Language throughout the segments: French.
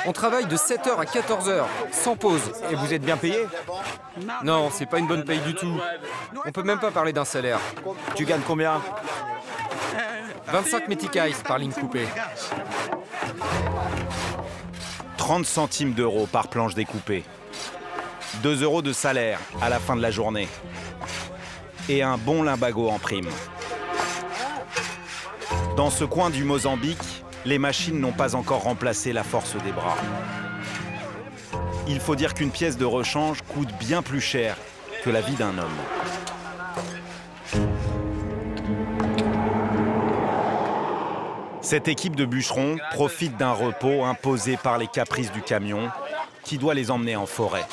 On travaille de 7h à 14h, sans pause. Et vous êtes bien payé? Non, c'est pas une bonne paye du tout. On peut même pas parler d'un salaire. Tu gagnes combien? 25 meticais par ligne coupée. 30 centimes d'euros par planche découpée. 2 euros de salaire à la fin de la journée. Et un bon limbago en prime. Dans ce coin du Mozambique, les machines n'ont pas encore remplacé la force des bras. Il faut dire qu'une pièce de rechange coûte bien plus cher que la vie d'un homme. Cette équipe de bûcherons profite d'un repos imposé par les caprices du camion qui doit les emmener en forêt.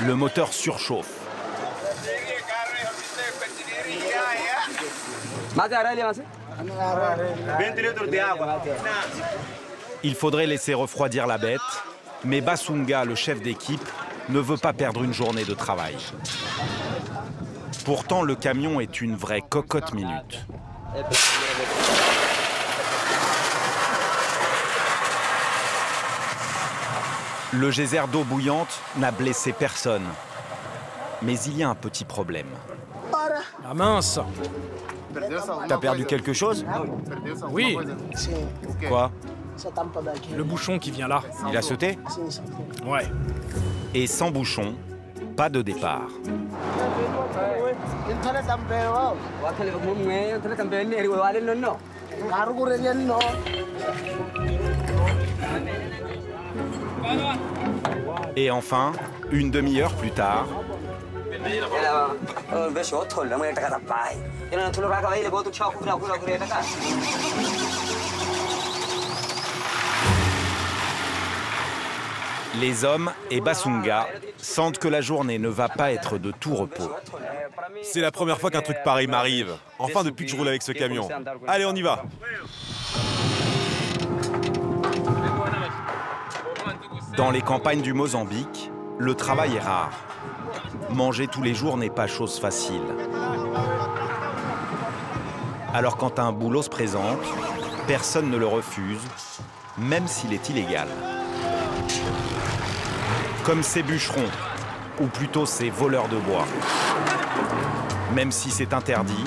Le moteur surchauffe. Il faudrait laisser refroidir la bête, mais Basunga, le chef d'équipe, ne veut pas perdre une journée de travail. Pourtant, le camion est une vraie cocotte minute. Le geyser d'eau bouillante n'a blessé personne. Mais il y a un petit problème. Ah mince! T'as perdu quelque chose? Oui, Quoi? le bouchon qui vient là. Il a sauté? Ouais. Et sans bouchon, pas de départ. Et enfin, une demi-heure plus tard, les hommes et Basunga sentent que la journée ne va pas être de tout repos. C'est la première fois qu'un truc pareil m'arrive. Enfin, depuis que je roule avec ce camion. Allez, on y va. Dans les campagnes du Mozambique, le travail est rare. Manger tous les jours n'est pas chose facile. Alors quand un boulot se présente, personne ne le refuse, même s'il est illégal. Comme ces bûcherons, ou plutôt ces voleurs de bois. Même si c'est interdit,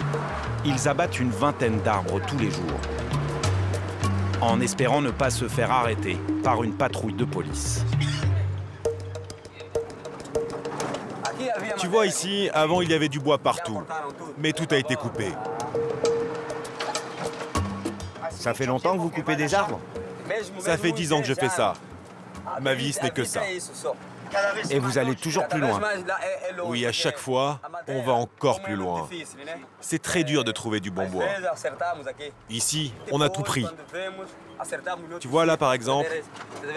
ils abattent une vingtaine d'arbres tous les jours, en espérant ne pas se faire arrêter par une patrouille de police. Tu vois ici, avant il y avait du bois partout. Mais tout a été coupé. Ça fait longtemps que vous coupez des arbres? Ça fait 10 ans que je fais ça. Ma vie, ce n'est que ça. Et vous allez toujours plus loin? Oui, à chaque fois, on va encore plus loin. C'est très dur de trouver du bon bois. Ici, on a tout pris. Tu vois là, par exemple,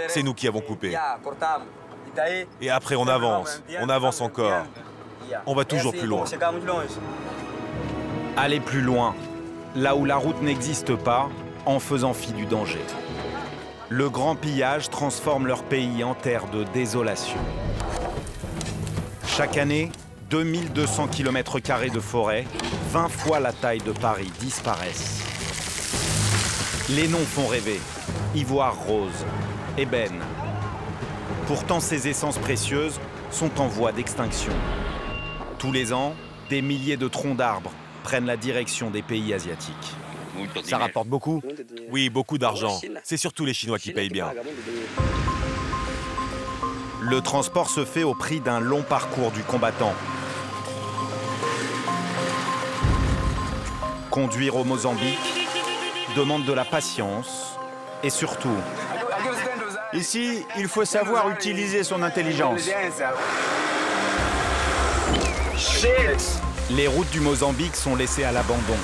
c'est nous qui avons coupé. Et après, on avance encore. On va toujours plus loin. Aller plus loin, là où la route n'existe pas, en faisant fi du danger. Le grand pillage transforme leur pays en terre de désolation. Chaque année, 2200 km² de forêt, 20 fois la taille de Paris, disparaissent. Les noms font rêver. Ivoire rose, ébène. Pourtant, ces essences précieuses sont en voie d'extinction. Tous les ans, des milliers de troncs d'arbres prennent la direction des pays asiatiques. Ça rapporte beaucoup? Oui, beaucoup d'argent. C'est surtout les Chinois qui payent bien. Le transport se fait au prix d'un long parcours du combattant. Conduire au Mozambique demande de la patience et surtout... Ici, il faut savoir utiliser son intelligence. Les routes du Mozambique sont laissées à l'abandon.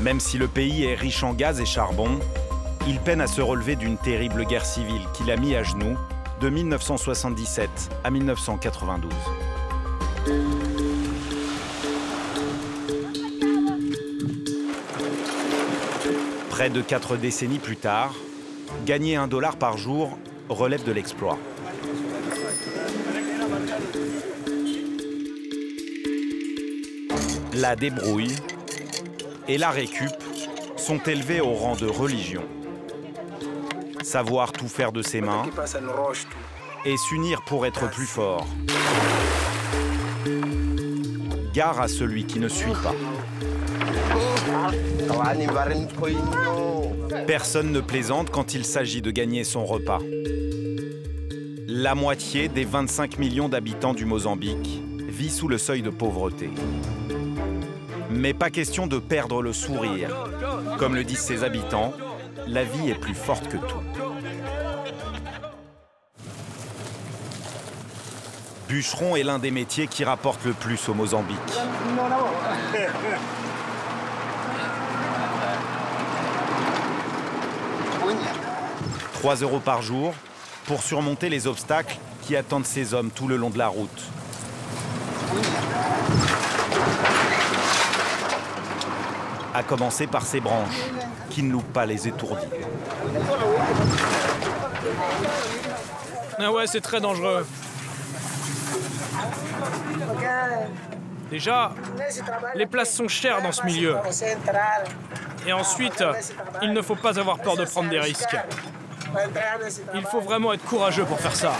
Même si le pays est riche en gaz et charbon, il peine à se relever d'une terrible guerre civile qui l'a mis à genoux de 1977 à 1992. Près de 4 décennies plus tard, gagner $1 par jour relève de l'exploit. La débrouille et la récup sont élevés au rang de religion. savoir tout faire de ses mains et s'unir pour être plus fort. Gare à celui qui ne suit pas. Personne ne plaisante quand il s'agit de gagner son repas. La moitié des 25 millions d'habitants du Mozambique vit sous le seuil de pauvreté. Mais pas question de perdre le sourire. Comme le disent ses habitants, la vie est plus forte que tout. Bûcheron est l'un des métiers qui rapporte le plus au Mozambique. 3 € par jour pour surmonter les obstacles qui attendent ces hommes tout le long de la route. À commencer par ces branches, qui ne loupent pas les étourdis. Ah ouais, c'est très dangereux. Déjà, les places sont chères dans ce milieu. Et ensuite, il ne faut pas avoir peur de prendre des risques. Il faut vraiment être courageux pour faire ça.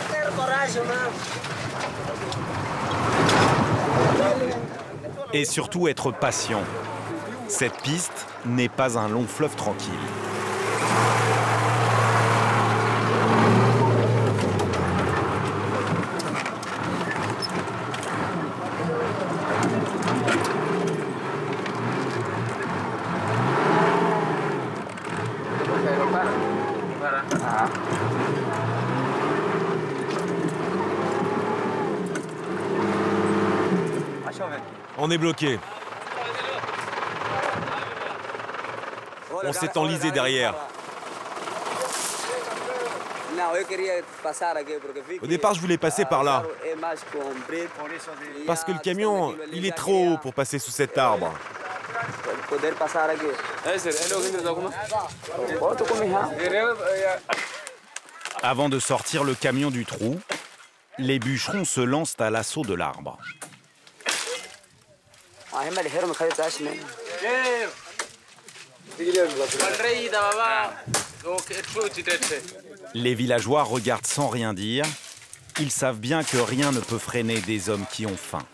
Et surtout être patient. Cette piste n'est pas un long fleuve tranquille. On est bloqué. On s'est enlisé derrière. Au départ, je voulais passer par là. Parce que le camion, il est trop haut pour passer sous cet arbre. Avant de sortir le camion du trou, les bûcherons se lancent à l'assaut de l'arbre. Les villageois regardent sans rien dire. Ils savent bien que rien ne peut freiner des hommes qui ont faim.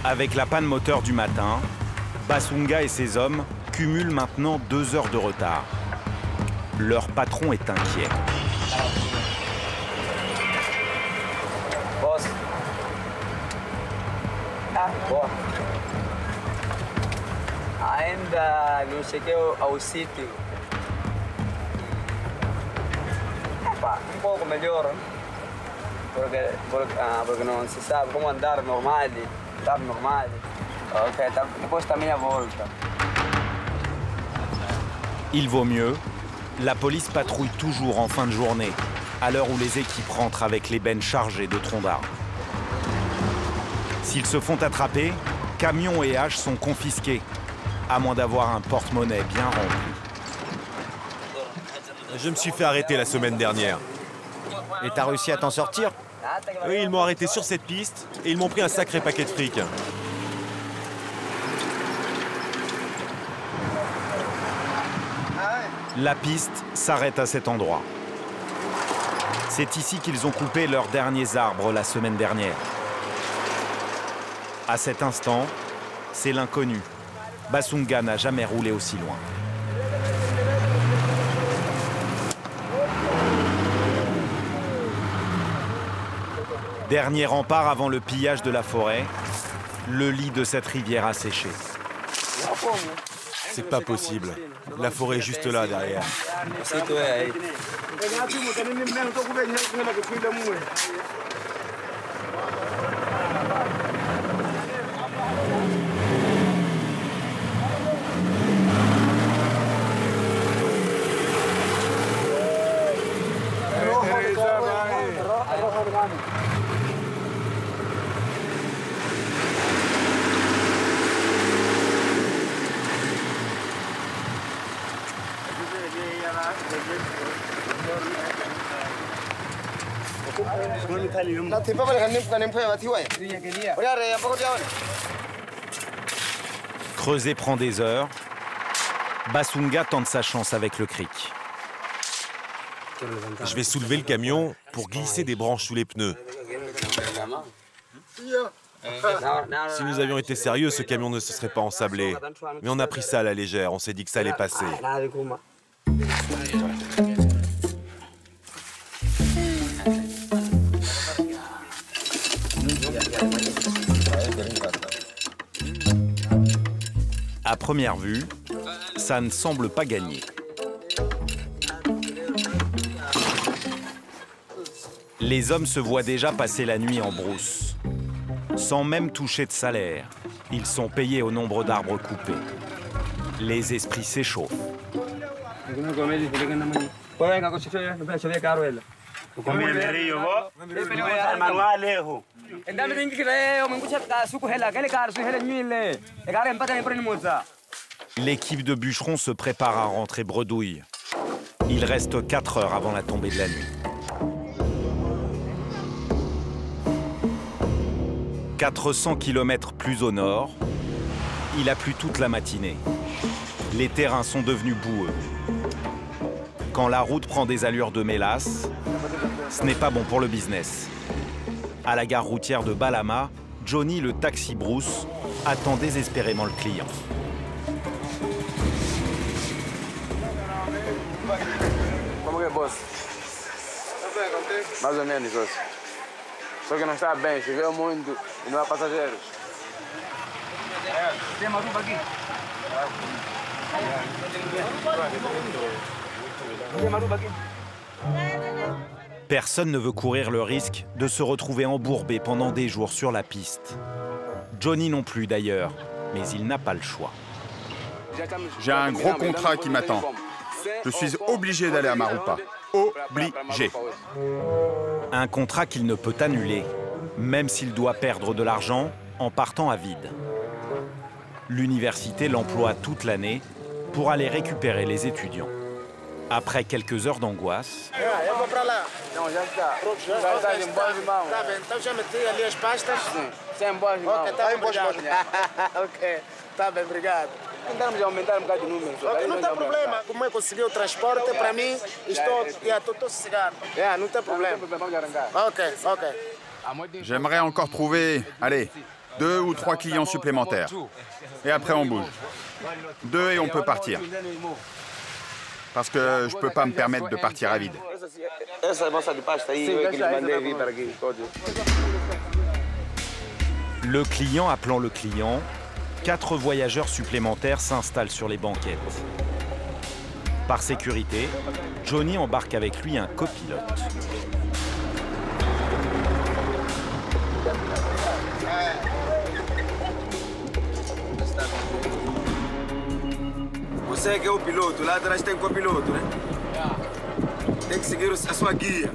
Avec la panne moteur du matin, Basunga et ses hommes cumulent maintenant 2 heures de retard. Leur patron est inquiet. Ainda não cheguei ao sítio. Pouco melhor, porque não se sabe como andar normal. Il vaut mieux. La police patrouille toujours en fin de journée, à l'heure où les équipes rentrent avec les bennes chargées de troncs d'arbres. S'ils se font attraper, camions et haches sont confisqués, à moins d'avoir un porte-monnaie bien rempli. Je me suis fait arrêter la semaine dernière. Et t'as réussi à t'en sortir? Oui, ils m'ont arrêté sur cette piste et ils m'ont pris un sacré paquet de fric. La piste s'arrête à cet endroit. C'est ici qu'ils ont coupé leurs derniers arbres la semaine dernière. À cet instant, c'est l'inconnu. Basunga n'a jamais roulé aussi loin. Dernier rempart avant le pillage de la forêt, le lit de cette rivière a séché. C'est pas possible. La forêt est juste là, derrière. Creuser prend des heures. Basunga tente sa chance avec le cric. Je vais soulever le camion pour glisser des branches sous les pneus. Si nous avions été sérieux, ce camion ne se serait pas ensablé. Mais on a pris ça à la légère, on s'est dit que ça allait passer. À première vue, ça ne semble pas gagner. Les hommes se voient déjà passer la nuit en brousse. Sans même toucher de salaire, ils sont payés au nombre d'arbres coupés. Les esprits s'échauffent. L'équipe de bûcherons se prépare à rentrer bredouille. Il reste 4 heures avant la tombée de la nuit. 400 km plus au nord, il a plu toute la matinée. Les terrains sont devenus boueux. Quand la route prend des allures de mélasse, ce n'est pas bon pour le business. À la gare routière de Balama, Johnny, le taxi brousse, attend désespérément le client. Como que é, boss? Mais ou menos, boss. Só que não está bem, choveu muito e não há passageiros. Tem maruba aqui? Tem maruba aqui? Personne ne veut courir le risque de se retrouver embourbé pendant des jours sur la piste. Johnny non plus d'ailleurs, mais il n'a pas le choix. J'ai un gros contrat qui m'attend. Je suis obligé d'aller à Marupa. Obligé. Un contrat qu'il ne peut annuler, même s'il doit perdre de l'argent en partant à vide. L'université l'emploie toute l'année pour aller récupérer les étudiants. Après quelques heures d'angoisse, Não, já está. Já está em boas mãos. Tá bem, então já meti ali as pastas. Sem boas mãos. Ok, tá bem, obrigado. Ok, tá bem, obrigado. Tentamos aumentar um bocado de número. Ok, não tem problema. Como é que conseguiu o transporte, para mim, estou sossegado. Não tem problema. Vamos arrancar. Ok, ok. J'aimerais encore trouver, allez, 2 ou 3 clients supplémentaires. Et après, on bouge. 2 et on peut partir. Parce que je ne peux pas me permettre de partir à vide. Essa moça de pasta aí, eu que lhe mandei vir para aqui. le client appelant le client, 4 voyageurs supplémentaires s'installent sur les banquettes. Par sécurité, Johnny embarque avec lui un copilote. Você que é o piloto, lá atrás tem copiloto, né? Tem que seguir a sua guia.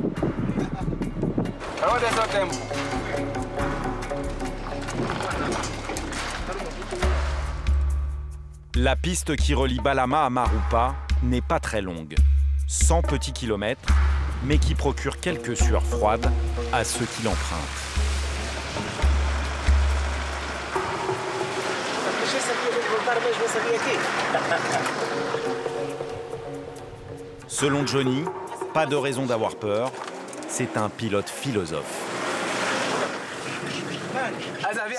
Onde é seu tempo? La piste qui relie Balama à Marupa n'est pas très longue, 100 petits kilomètres, mais qui procure quelques sueurs froides à ceux qui l'empruntent. Selon Johnny, pas de raison d'avoir peur, c'est un pilote philosophe.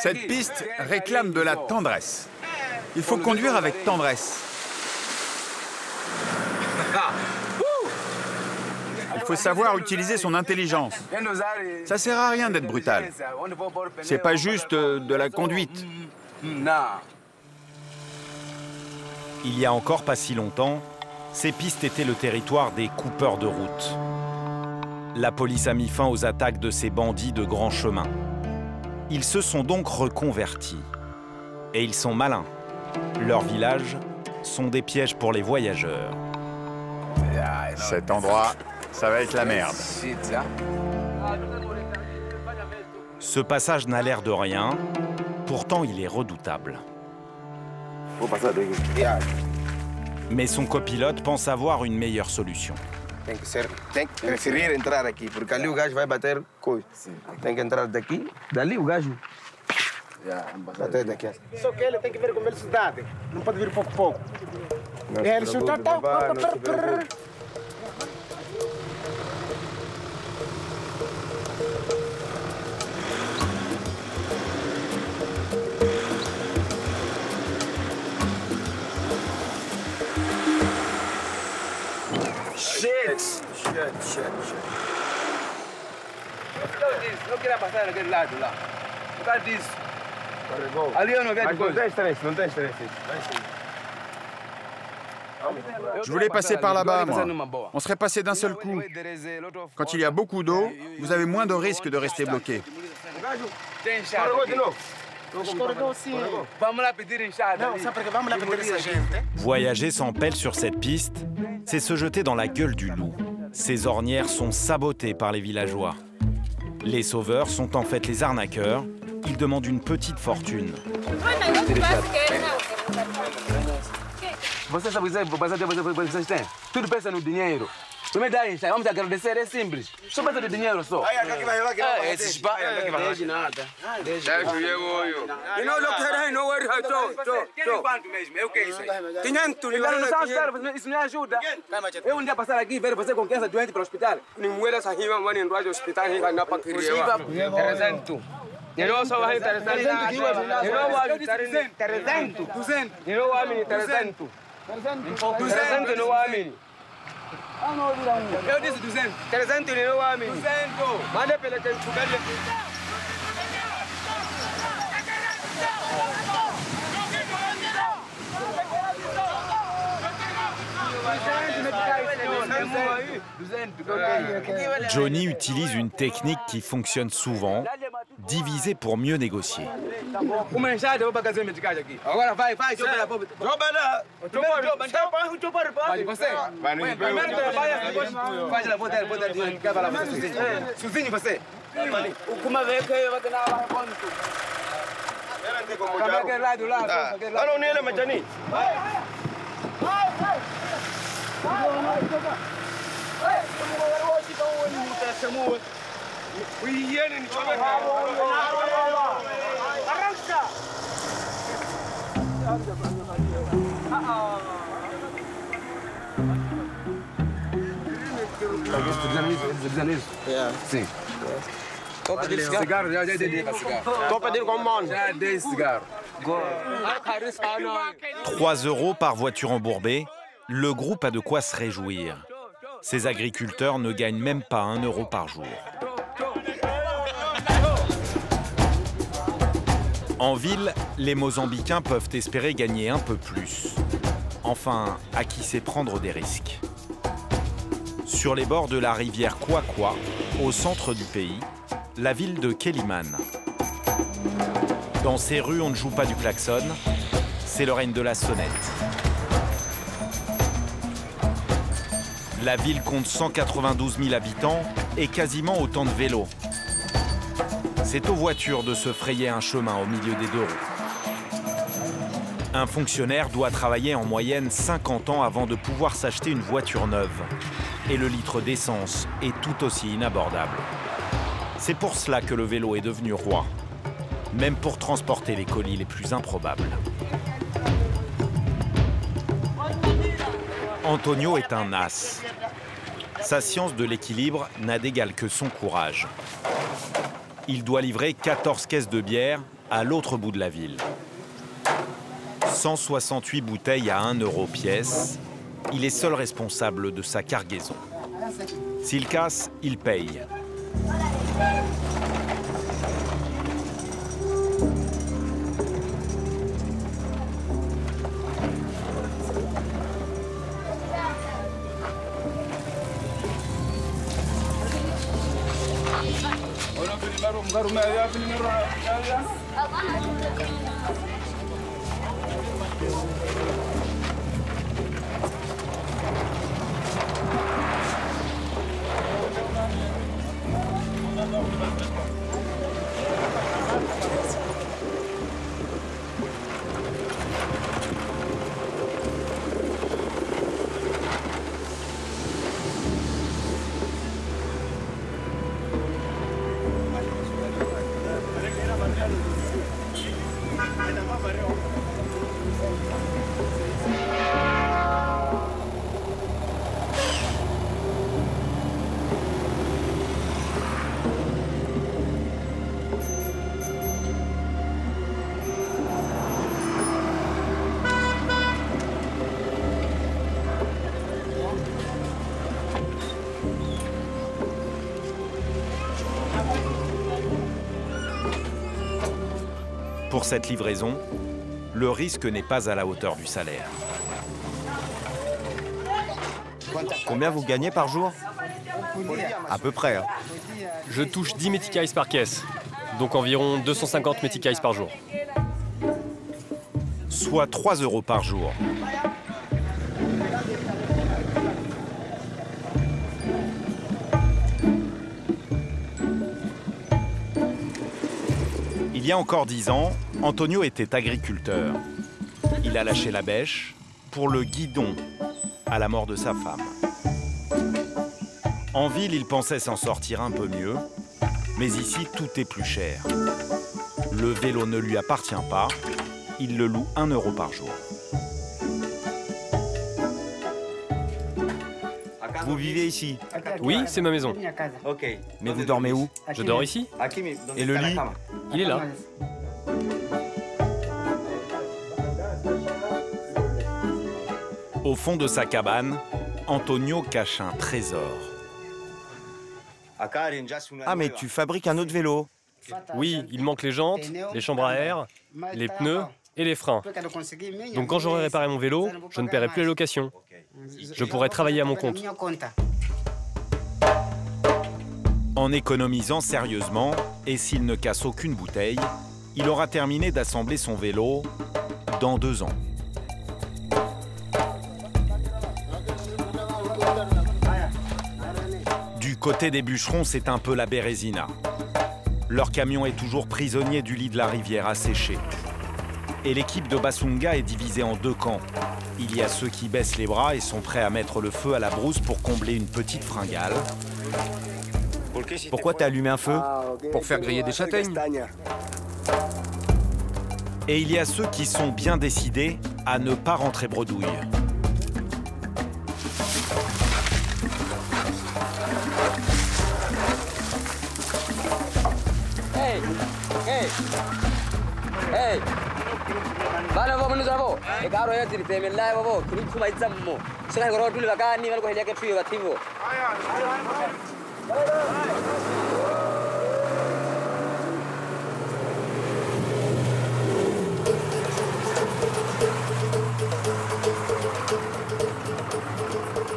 Cette piste réclame de la tendresse. Il faut conduire avec tendresse. Il faut savoir utiliser son intelligence. Ça sert à rien d'être brutal. C'est pas juste de la conduite. Il y a encore pas si longtemps, ces pistes étaient le territoire des coupeurs de route. La police a mis fin aux attaques de ces bandits de grand chemin. Ils se sont donc reconvertis. Et ils sont malins. Leurs villages sont des pièges pour les voyageurs. Cet endroit, ça va être la merde. Ce passage n'a l'air de rien, pourtant il est redoutable. Mais son copilote pense avoir une meilleure solution. Tem que preferir entrar aqui, porque ali o gajo vai bater coisa. Tem que entrar daqui, dali o gajo. Bater daqui. Só que ele tem que vir com velocidade. Não pode vir pouco a pouco. Ele chuta tal. Shit. Não queria passar naquele lado lá. Por causa disso. Ali eu não vejo coisa. Não tem estresse. Je voulais passer par là-bas, moi. On serait passé d'un seul coup. Quand il y a beaucoup d'eau, vous avez moins de risques de rester bloqué. Voyager sans pelle sur cette piste, c'est se jeter dans la gueule du loup. Ces ornières sont sabotées par les villageois. Les sauveurs sont en fait les arnaqueurs. Ils demandent une petite fortune. Você sabe dizer, vocês têm? Tudo pensa no dinheiro. Primeiro dá enxada, vamos agradecer, é simples. Só pensa no dinheiro só. Esses não nada. Não quero, não worry, quanto mesmo? É o que é isso aí? 500, isso me ajuda. Eu um dia passar aqui e ver você com criança doente para o hospital. Ninguém sabe que vai no hospital e não para criar. 300. Eu só vai 300. Eu não vou 300. 200. Eu não vou 300. 200 não vou. Eu disse 200. 300 não vou. 200. Manda pela que Johnny utilise une technique qui fonctionne souvent, diviser pour mieux négocier. Sim. Estou pedindo cigarro, já dei cigarro. Estou pedindo com mão. Já dei cigarro. 3 € par voiture embourbée, le groupe a de quoi se réjouir. Ces agriculteurs ne gagnent même pas 1 € par jour. En ville, les Mozambicains peuvent espérer gagner un peu plus. Enfin, à qui sait prendre des risques. Sur les bords de la rivière Kwakwa, au centre du pays, la ville de Quelimane. Dans ces rues, on ne joue pas du klaxon, c'est le règne de la sonnette. La ville compte 192 000 habitants et quasiment autant de vélos. C'est aux voitures de se frayer un chemin au milieu des 2 roues. Un fonctionnaire doit travailler en moyenne 50 ans avant de pouvoir s'acheter une voiture neuve. Et le litre d'essence est tout aussi inabordable. C'est pour cela que le vélo est devenu roi, même pour transporter les colis les plus improbables. Antonio est un as. Sa science de l'équilibre n'a d'égal que son courage. Il doit livrer 14 caisses de bière à l'autre bout de la ville. 168 bouteilles à 1 € pièce. Il est seul responsable de sa cargaison. S'il casse, il paye. Pour cette livraison, le risque n'est pas à la hauteur du salaire. Combien vous gagnez par jour? À peu près. Hein. Je touche 10 metikais par caisse, donc environ 250 metikais par jour. Soit 3 € par jour. Il y a encore 10 ans, Antonio était agriculteur. Il a lâché la bêche pour le guidon à la mort de sa femme. En ville, il pensait s'en sortir un peu mieux, mais ici, tout est plus cher. Le vélo ne lui appartient pas, il le loue 1 € par jour. Vous vivez ici? Oui, c'est ma maison. Mais vous dormez où? Je dors ici. Et le lit? Il est là. Au fond de sa cabane, Antonio cache un trésor. Ah, mais tu fabriques un autre vélo? Oui, il manque les jantes, les chambres à air, les pneus et les freins. Donc quand j'aurai réparé mon vélo, je ne paierai plus la location. Je pourrai travailler à mon compte. En économisant sérieusement, et s'il ne casse aucune bouteille, il aura terminé d'assembler son vélo dans 2 ans. Du côté des bûcherons, c'est un peu la bérésina. Leur camion est toujours prisonnier du lit de la rivière asséché. Et l'équipe de Basunga est divisée en 2 camps. Il y a ceux qui baissent les bras et sont prêts à mettre le feu à la brousse pour combler une petite fringale. Pourquoi t'as allumé un feu? Pour faire griller des châtaignes. Et il y a ceux qui sont bien décidés à ne pas rentrer bredouille. Hey! Hey! Hey! Bana vamos nos avô. É caro é de ter melhor avô. Que não vai dizer mo. Se não agora tudo bacana nível com ele que fio ativo.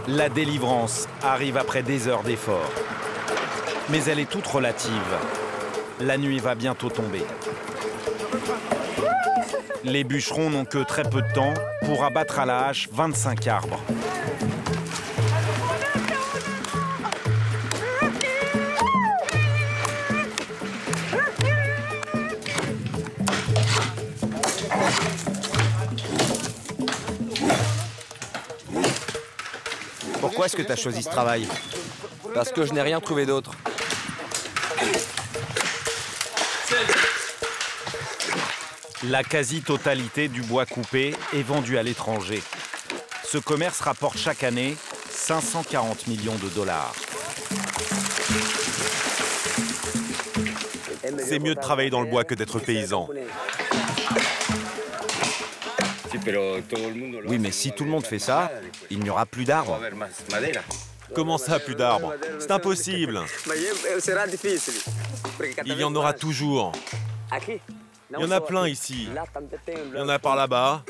La délivrance arrive après des heures d'effort. Mais elle est toute relative. La nuit va bientôt tomber. Les bûcherons n'ont que très peu de temps pour abattre à la hache 25 arbres. Pourquoi est-ce que tu as choisi ce travail? Parce que je n'ai rien trouvé d'autre. La quasi-totalité du bois coupé est vendu à l'étranger. Ce commerce rapporte chaque année 540 millions de dollars. C'est mieux de travailler dans le bois que d'être paysan. Oui, mais si tout le monde fait ça, il n'y aura plus d'arbres. Comment ça, plus d'arbres? C'est impossible. Il y en aura toujours. Il y en a plein ici. Il y en a par là-bas,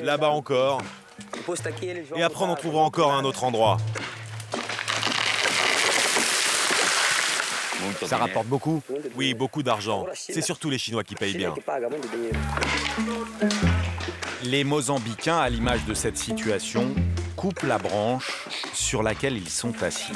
là-bas encore. Et après, on en trouvera encore à un autre endroit. Ça rapporte beaucoup? Oui, beaucoup d'argent. C'est surtout les Chinois qui payent bien. Les Mozambicains, à l'image de cette situation, coupent la branche sur laquelle ils sont assis.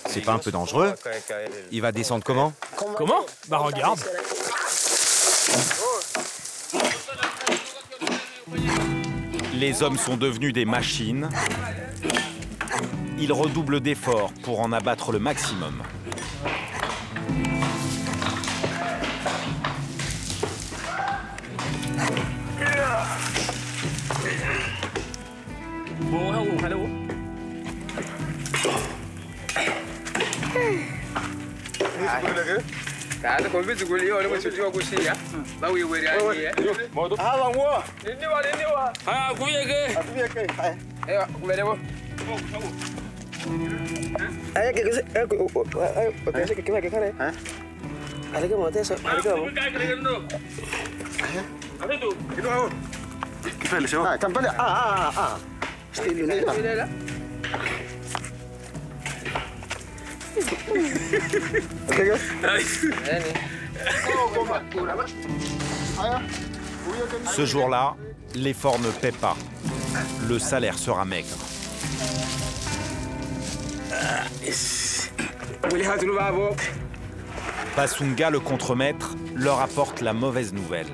C'est pas un peu dangereux? Il va descendre comment? Comment? Bah regarde. Les hommes sont devenus des machines. Ils redoublent d'efforts pour en abattre le maximum. Ce jour-là, l'effort ne paie pas. Le salaire sera maigre. Basunga, le contremaître, leur apporte la mauvaise nouvelle.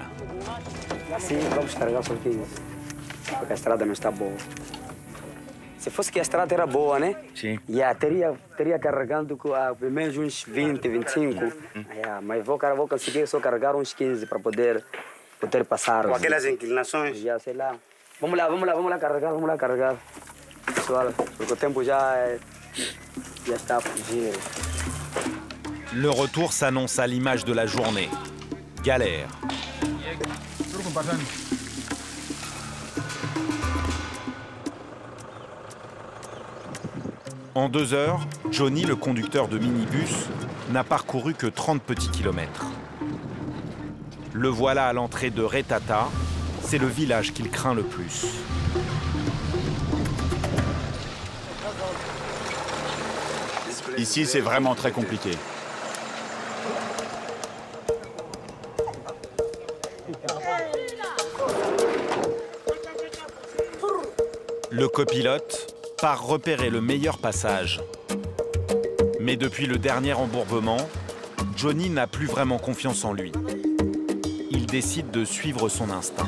Se fosse que a estrada era boa, né? Sim. Teria carregando pelo menos uns 20, 25. Mas vou conseguir só carregar uns 15 para poder passar. Com aquelas inclinações? Já sei lá. Vamos lá carregar. Pessoal, porque o tempo já está a fugir. Le retour s'annonce à l'image de la journée. Galère. En 2 heures, Johnny, le conducteur de minibus, n'a parcouru que 30 petits kilomètres. Le voilà à l'entrée de Retata, c'est le village qu'il craint le plus. Ici, c'est vraiment très compliqué. Le copilote part repérer le meilleur passage. Mais depuis le dernier embourbement, Johnny n'a plus vraiment confiance en lui. Il décide de suivre son instinct.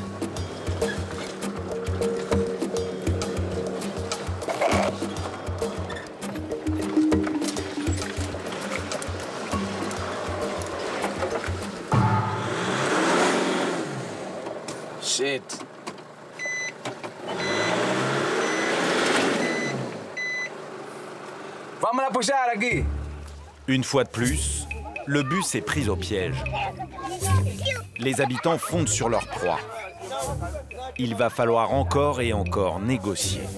Shit. Vamos la puxar aqui. Une fois de plus, le bus est pris au piège. Les habitants fondent sur leur proie. Il va falloir encore et encore négocier.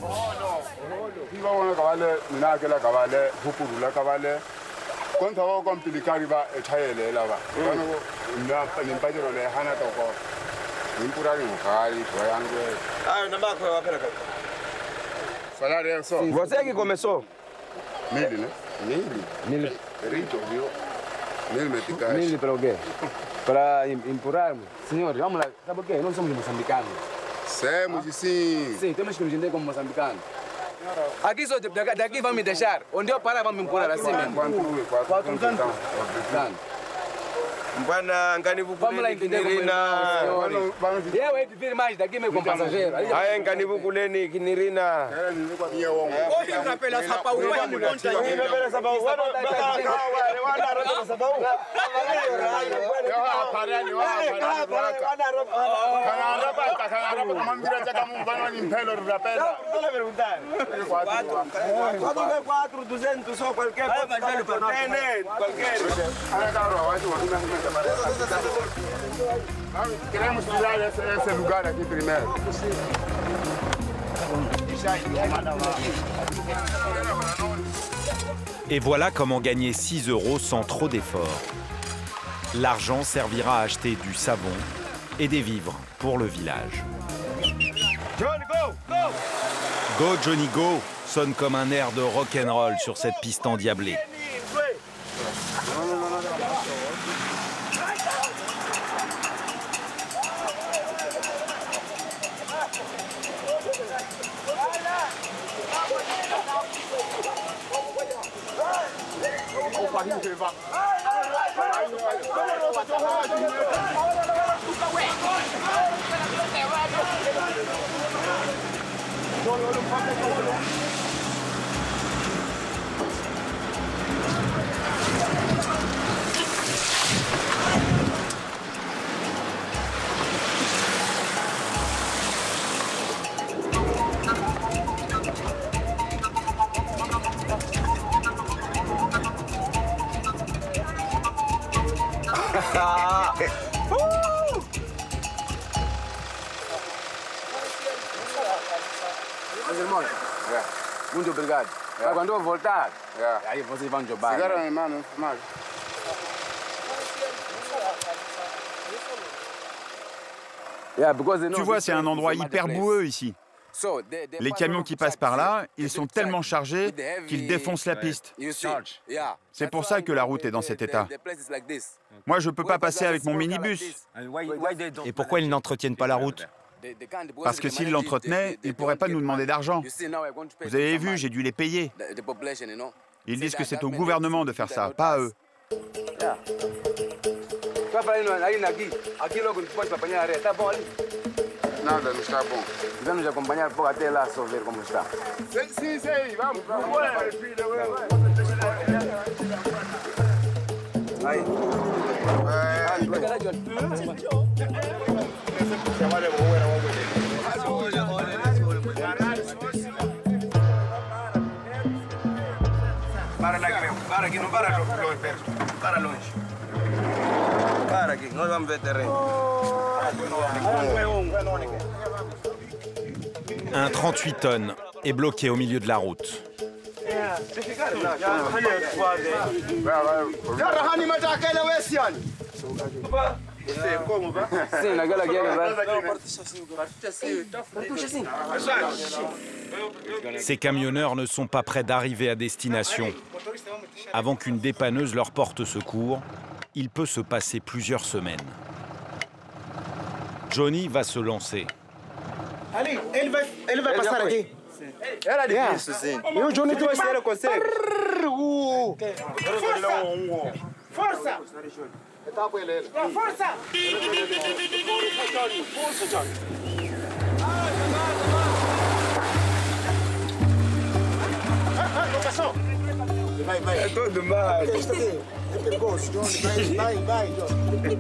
Você que começou? Mili, né? Mili. Rito, viu? Mili meticais. Mili para o quê? Para empurrarmos. Senhor, vamos lá. Sabe o quê? Nós somos moçambicanos. Somos, sim. Sim, temos que nos entender como moçambicanos. Aqui só, daqui vão me deixar. Onde eu parar, vão me empurrar assim mesmo. Quanto tanto? Vamos lá entender como eu hei de vir mais daqui mesmo com passageiro. Queremos tirar esse lugar aqui primeiro. Et voilà comment gagner 6 € sans trop d'efforts. L'argent servira à acheter du savon et des vivres pour le village. Go Johnny Go sonne comme un air de rock'n'roll sur cette piste endiablée. Muito obrigado. Quando eu voltar, aí vocês vão jogar. Tu vois, c'est un endroit hyper boueux ici. Les camions qui passent par là, ils sont tellement chargés qu'ils défoncent la piste. C'est pour ça que la route est dans cet état. Moi, je ne peux pas passer avec mon minibus. Et pourquoi ils n'entretiennent pas la route? Parce que s'ils l'entretenaient, ils ne pourraient pas nous demander d'argent. Vous avez vu, j'ai dû les payer. Ils disent que c'est au gouvernement de faire ça, pas à eux. Nada, não está bom. Vamos acompanhar pouco até lá, só ver como está. Sim, vamos. Aí. Para aqui, meu. Para aqui, não para longe, perto. Para longe. Para aqui, nós vamos ver terreno. Un 38 tonnes est bloqué au milieu de la route. Ces camionneurs ne sont pas prêts d'arriver à destination. Avant qu'une dépanneuse leur porte secours, il peut se passer plusieurs semaines. Johnny va se lancer. Ali, ele vai passar aqui. Era difícil, sim. E o Johnny, tu vai ser, consegue. Força! Força! Vai. É todo mal. É perigoso, Johnny. Vai, Johnny.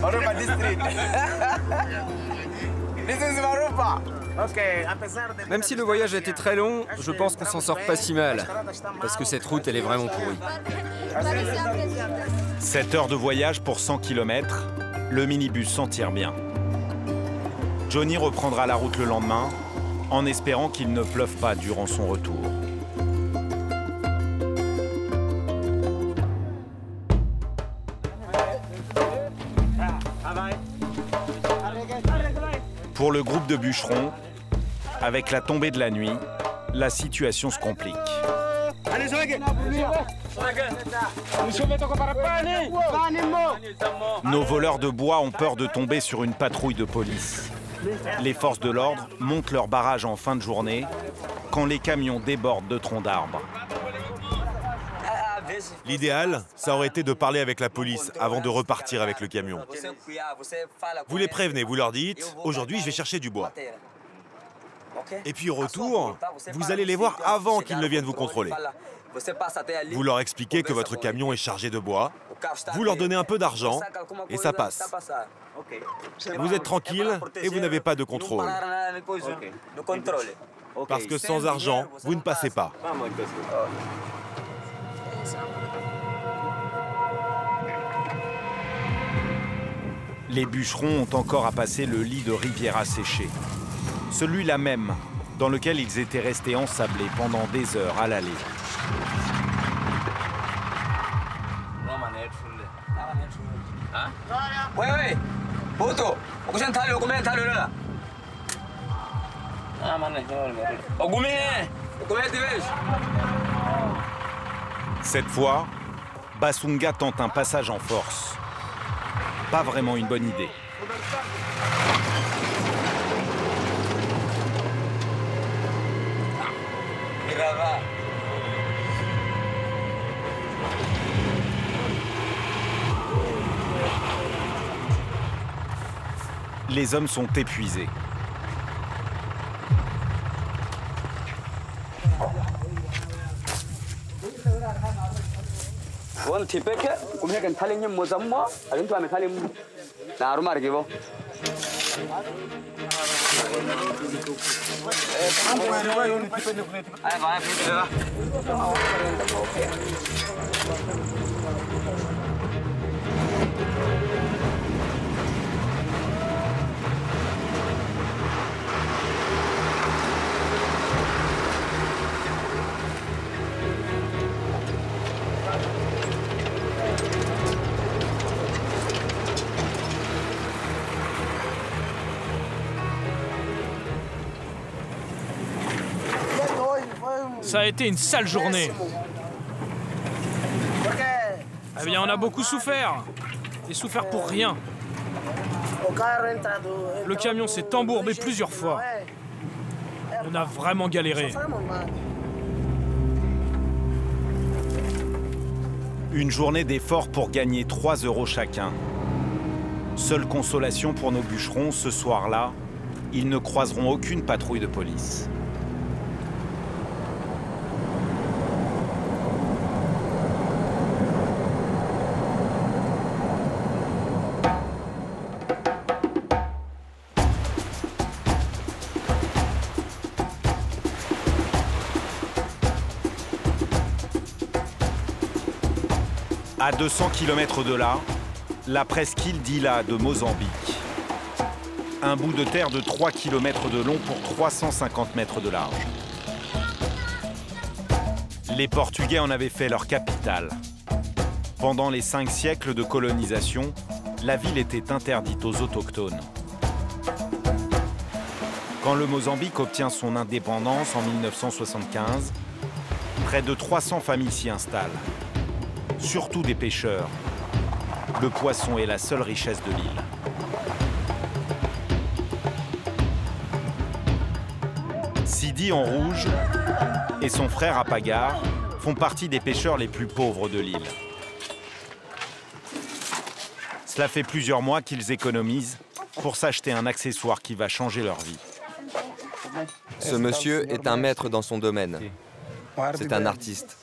Marupa District. This is Marupa. Même si le voyage a été très long, je pense qu'on s'en sort pas si mal. Parce que cette route, elle est vraiment pourrie. 7 heures de voyage pour 100 km, le minibus s'en tire bien. Johnny reprendra la route le lendemain, en espérant qu'il ne pleuve pas durant son retour. Pour le groupe de bûcherons, avec la tombée de la nuit, la situation se complique. Nos voleurs de bois ont peur de tomber sur une patrouille de police. Les forces de l'ordre montent leur barrage en fin de journée quand les camions débordent de troncs d'arbres. L'idéal, ça aurait été de parler avec la police avant de repartir avec le camion. Vous les prévenez, vous leur dites « Aujourd'hui, je vais chercher du bois ». Et puis au retour, vous allez les voir avant qu'ils ne viennent vous contrôler. Vous leur expliquez que votre camion est chargé de bois, vous leur donnez un peu d'argent et ça passe. Vous êtes tranquille et vous n'avez pas de contrôle. Parce que sans argent, vous ne passez pas. Les bûcherons ont encore à passer le lit de rivière asséché. Celui-là même, dans lequel ils étaient restés ensablés pendant des heures à l'aller. Cette fois, Basunga tente un passage en force. Pas vraiment une bonne idée. Les hommes sont épuisés. Ça a été une sale journée. Eh bien, on a beaucoup souffert. Et souffert pour rien. Le camion s'est embourbé plusieurs fois. On a vraiment galéré. Une journée d'effort pour gagner 3 € chacun. Seule consolation pour nos bûcherons, ce soir-là, ils ne croiseront aucune patrouille de police. À 200 km de là, la presqu'île d'Ila de Mozambique. Un bout de terre de 3 km de long pour 350 mètres de large. Les Portugais en avaient fait leur capitale. Pendant les 5 siècles de colonisation, la ville était interdite aux autochtones. Quand le Mozambique obtient son indépendance en 1975, près de 300 familles s'y installent. Surtout des pêcheurs. Le poisson est la seule richesse de l'île. Sidi en rouge et son frère Apagar font partie des pêcheurs les plus pauvres de l'île. Cela fait plusieurs mois qu'ils économisent pour s'acheter un accessoire qui va changer leur vie. Ce monsieur est un maître dans son domaine. C'est un artiste.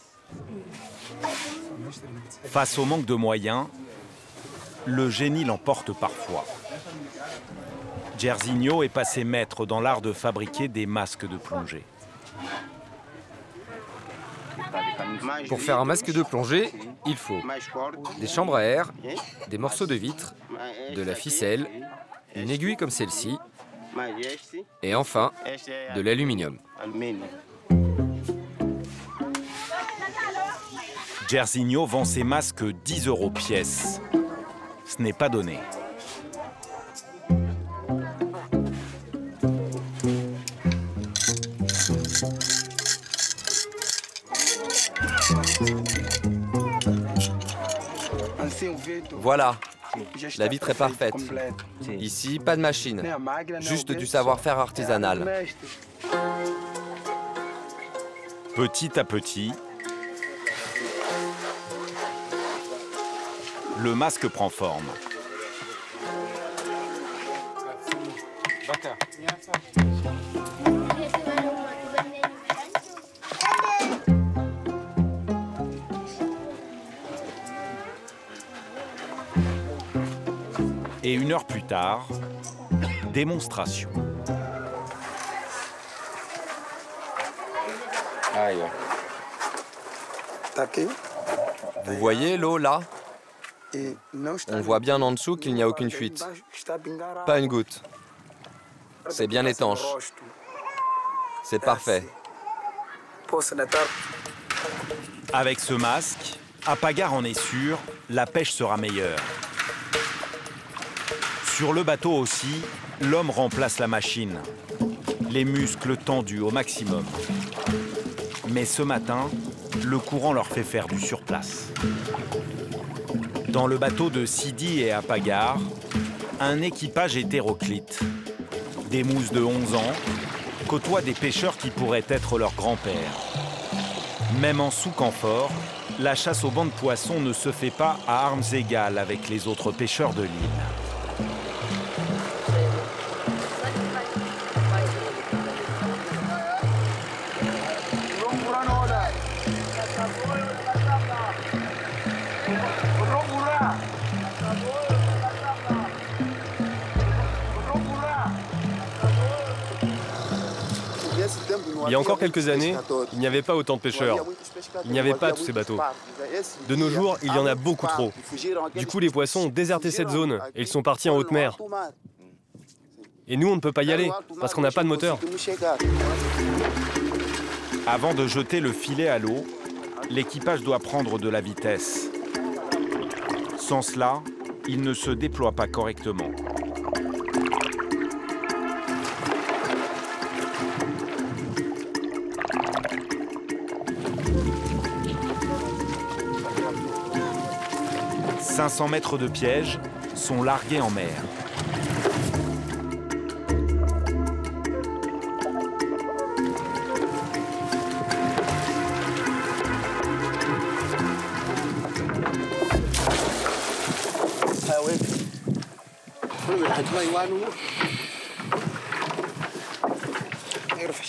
Face au manque de moyens, le génie l'emporte parfois. Jairzinho est passé maître dans l'art de fabriquer des masques de plongée. Pour faire un masque de plongée, il faut des chambres à air, des morceaux de vitre, de la ficelle, une aiguille comme celle-ci, et enfin, de l'aluminium. Jairzinho vend ses masques 10 € pièce. Ce n'est pas donné. Voilà, la vitre est parfaite. Ici, pas de machine, juste du savoir-faire artisanal. Petit à petit, le masque prend forme. Et 1 heure plus tard, démonstration. Vous voyez l'eau là? On voit bien en dessous qu'il n'y a aucune fuite. Pas une goutte. C'est bien étanche. C'est parfait. Avec ce masque, Apagar en est sûr, la pêche sera meilleure. Sur le bateau aussi, l'homme remplace la machine. Les muscles tendus au maximum. Mais ce matin, le courant leur fait faire du surplace. Dans le bateau de Sidi et Apagar, un équipage hétéroclite. Des mousses de 11 ans côtoient des pêcheurs qui pourraient être leurs grands-pères. Même en sous-camphor, la chasse aux bancs de poissons ne se fait pas à armes égales avec les autres pêcheurs de l'île. Il y a encore quelques années, il n'y avait pas autant de pêcheurs. Il n'y avait pas tous ces bateaux. De nos jours, il y en a beaucoup trop. Du coup, les poissons ont déserté cette zone et ils sont partis en haute mer. Et nous, on ne peut pas y aller parce qu'on n'a pas de moteur. Avant de jeter le filet à l'eau, l'équipage doit prendre de la vitesse. Sans cela, il ne se déploie pas correctement. « 500 mètres de piège sont largués en mer.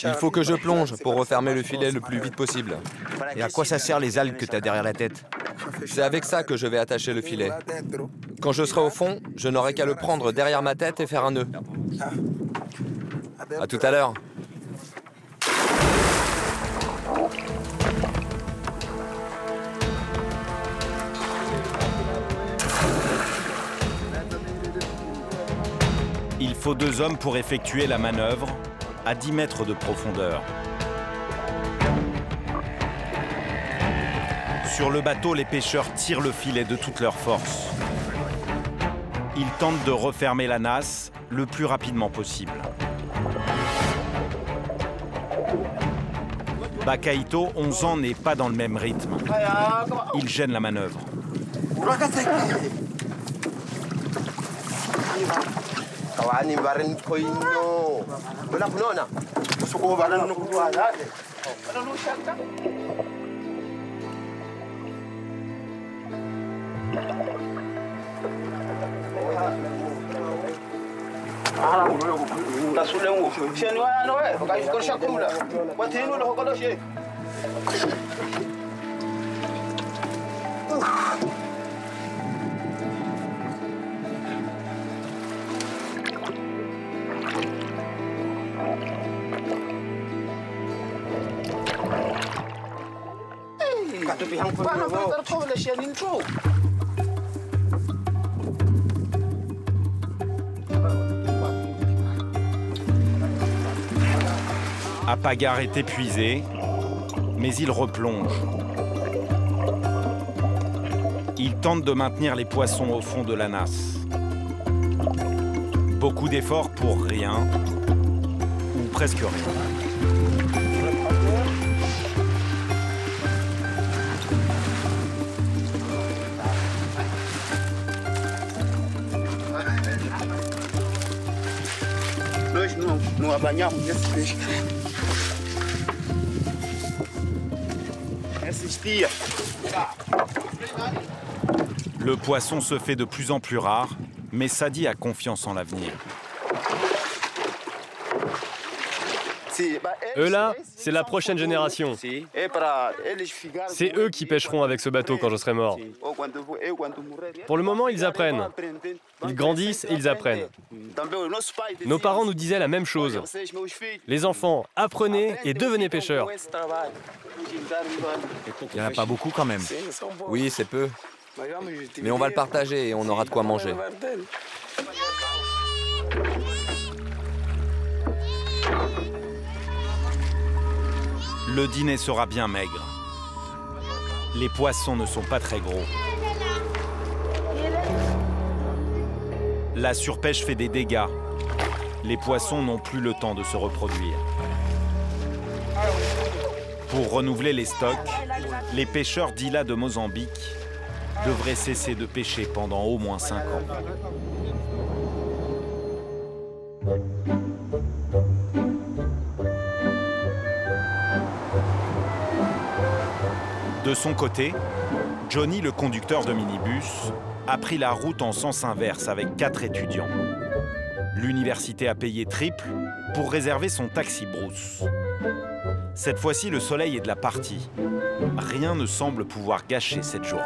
Il faut que je plonge pour refermer le filet le plus vite possible. Et à quoi ça sert les algues que t'as derrière la tête? C'est avec ça que je vais attacher le filet. Quand je serai au fond, je n'aurai qu'à le prendre derrière ma tête et faire un nœud. À tout à l'heure. Il faut 2 hommes pour effectuer la manœuvre à 10 mètres de profondeur. Sur le bateau, les pêcheurs tirent le filet de toute leur force. Ils tentent de refermer la nasse le plus rapidement possible. Bakaito, 11 ans, n'est pas dans le même rythme. Il gêne la manœuvre. Apagar est épuisé, mais il replonge. Il tente de maintenir les poissons au fond de la nasse. Beaucoup d'efforts pour rien, ou presque rien. Le poisson se fait de plus en plus rare, mais Sadi a confiance en l'avenir. Eux là, c'est la prochaine génération. C'est eux qui pêcheront avec ce bateau quand je serai mort. Pour le moment, ils apprennent. Ils grandissent et ils apprennent. Nos parents nous disaient la même chose. Les enfants, apprenez et devenez pêcheurs. Il n'y en a pas beaucoup quand même. Oui, c'est peu. Mais on va le partager et on aura de quoi manger. Le dîner sera bien maigre. Les poissons ne sont pas très gros. La surpêche fait des dégâts. Les poissons n'ont plus le temps de se reproduire. Pour renouveler les stocks, les pêcheurs d'Ilha de Mozambique devraient cesser de pêcher pendant au moins 5 ans. De son côté, Johnny, le conducteur de minibus, a pris la route en sens inverse avec 4 étudiants. L'université a payé triple pour réserver son taxi brousse. Cette fois-ci, le soleil est de la partie. Rien ne semble pouvoir gâcher cette journée.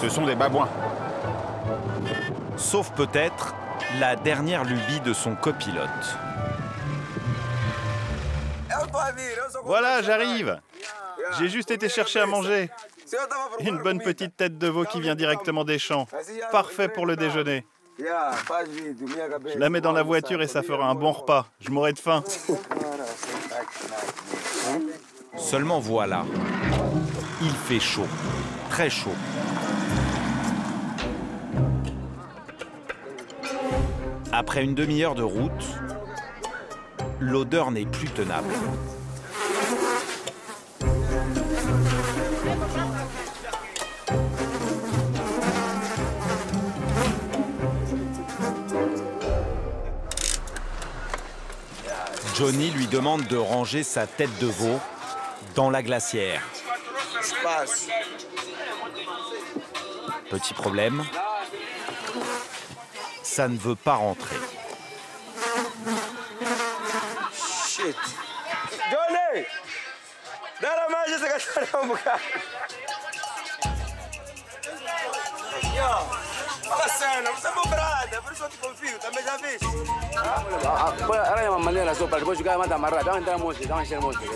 Ce sont des babouins. Sauf peut-être la dernière lubie de son copilote. Voilà, j'arrive. J'ai juste été chercher à manger. Une bonne petite tête de veau qui vient directement des champs. Parfait pour le déjeuner. Je la mets dans la voiture et ça fera un bon repas. Je mourrai de faim. Seulement voilà, il fait chaud, très chaud. Après une demi-heure de route, l'odeur n'est plus tenable. Johnny lui demande de ranger sa tête de veau dans la glacière. Petit problème, ça ne veut pas rentrer. Shit. Johnny! Dá la main, je sais que Fala sério, você é meu brother, por isso eu te confio, também já viste. Agora é uma maneira só para depois jogar e mandar amarrar. Dá uma entrada monstro, dá uma encher monstro.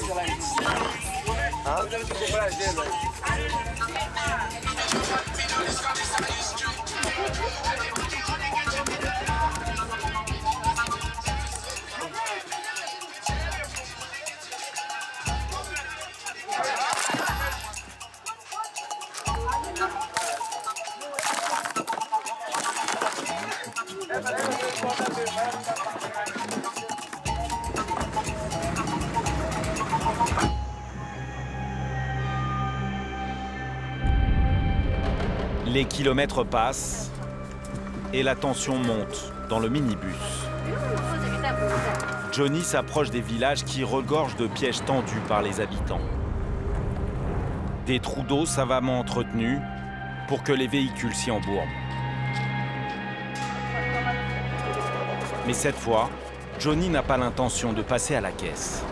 Les kilomètres passent et la tension monte dans le minibus. Johnny s'approche des villages qui regorgent de pièges tendus par les habitants. Des trous d'eau savamment entretenus pour que les véhicules s'y embourbent. Mais cette fois, Johnny n'a pas l'intention de passer à la caisse.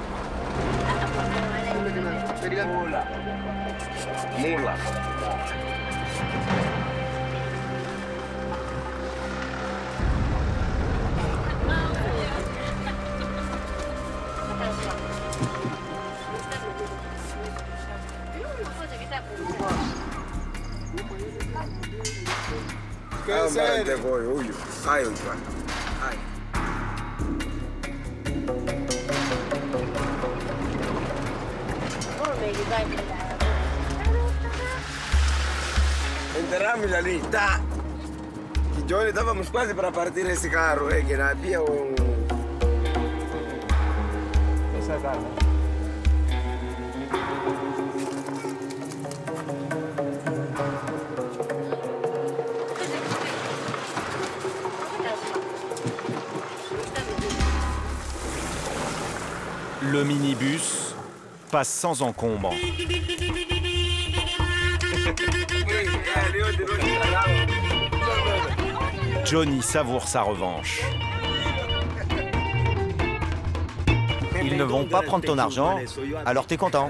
Entramos ali, tá? Que Johnny, estávamos quase para partir esse carro, que não havia Essa carro. Le minibus passe sans encombre. Johnny savoure sa revanche. Ils ne vont pas prendre ton argent, alors t'es content.